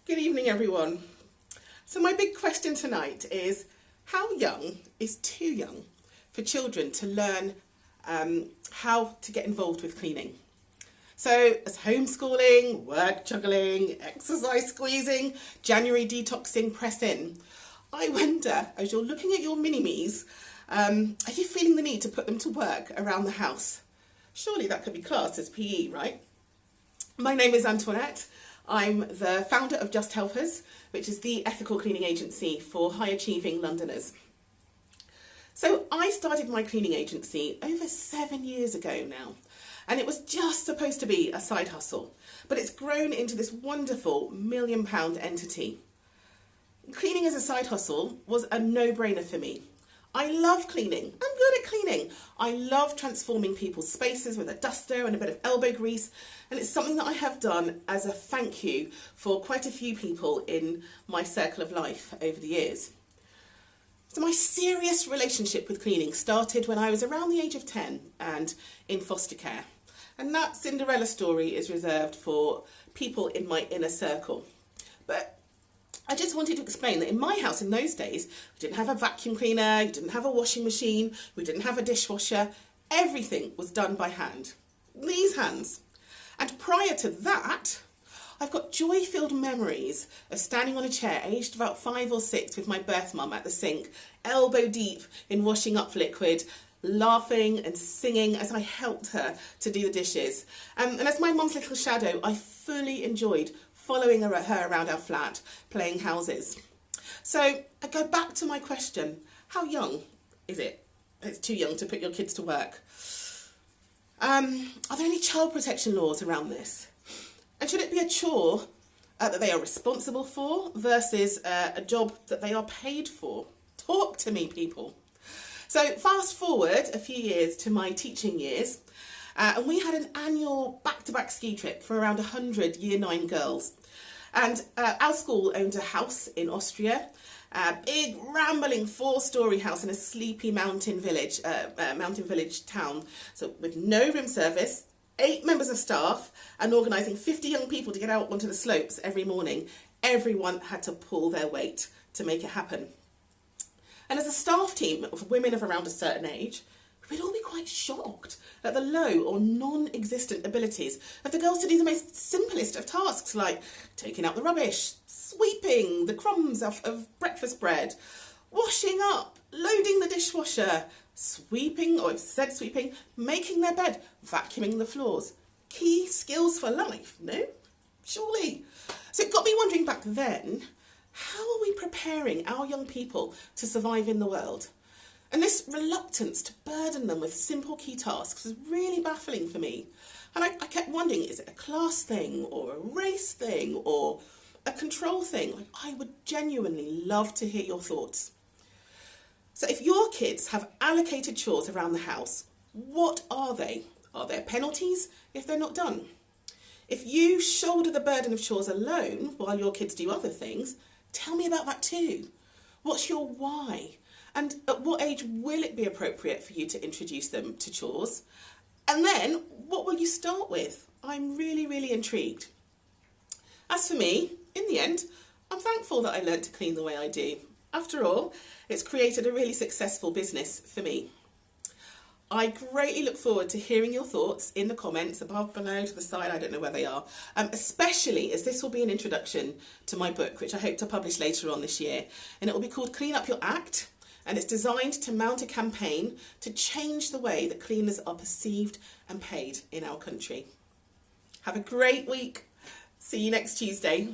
Good evening, everyone. So my big question tonight is, how young is too young for children to learn how to get involved with cleaning? So as homeschooling, work juggling, exercise squeezing, January detoxing press in, I wonder, as you're looking at your mini-me's, are you feeling the need to put them to work around the house? Surely that could be classed as PE, right? My name is Antoinette. I'm the founder of Just Helpers, which is the ethical cleaning agency for high-achieving Londoners. So I started my cleaning agency over 7 years ago now, and it was just supposed to be a side hustle, but it's grown into this wonderful £1 million entity. Cleaning as a side hustle was a no-brainer for me. I love cleaning. I'm good at cleaning. I love transforming people's spaces with a duster and a bit of elbow grease, and it's something that I have done as a thank you for quite a few people in my circle of life over the years. So my serious relationship with cleaning started when I was around the age of 10 and in foster care. And that Cinderella story is reserved for people in my inner circle. But I just wanted to explain that in my house in those days, we didn't have a vacuum cleaner, we didn't have a washing machine, we didn't have a dishwasher. Everything was done by hand. These hands. And prior to that, I've got joy-filled memories of standing on a chair aged about 5 or 6 with my birth mum at the sink, elbow deep in washing up liquid, laughing and singing as I helped her to do the dishes. And as my mum's little shadow, I fully enjoyed following her around our flat, playing houses. So I go back to my question, how young is it? It's too young to put your kids to work. Are there any child protection laws around this? And should it be a chore that they are responsible for versus a job that they are paid for? Talk to me, people. So fast forward a few years to my teaching years, and we had an annual back-to-back ski trip for around 100 Year 9 girls. And our school owned a house in Austria, a big rambling 4-storey house in a sleepy mountain village town. So with no room service, 8 members of staff, and organising 50 young people to get out onto the slopes every morning, everyone had to pull their weight to make it happen. And as a staff team of women of around a certain age, we'd all be quite shocked at the low or non-existent abilities of the girls to do the most simplest of tasks, like taking out the rubbish, sweeping the crumbs off of breakfast bread, washing up, loading the dishwasher, sweeping, or I've said sweeping, making their bed, vacuuming the floors. Key skills for life, no? Surely. So it got me wondering back then, how are we preparing our young people to survive in the world? And this reluctance to burden them with simple key tasks was really baffling for me. And I kept wondering, is it a class thing or a race thing or a control thing? I would genuinely love to hear your thoughts. So if your kids have allocated chores around the house, what are they? Are there penalties if they're not done? If you shoulder the burden of chores alone while your kids do other things, tell me about that too. What's your why? And at what age will it be appropriate for you to introduce them to chores? And then, what will you start with? I'm really, really intrigued. As for me, in the end, I'm thankful that I learned to clean the way I do. After all, it's created a really successful business for me. I greatly look forward to hearing your thoughts in the comments above, below, to the side, I don't know where they are, especially as this will be an introduction to my book, which I hope to publish later on this year. And it will be called Clean Up Your Act. And it's designed to mount a campaign to change the way that cleaners are perceived and paid in our country. Have a great week. See you next Tuesday.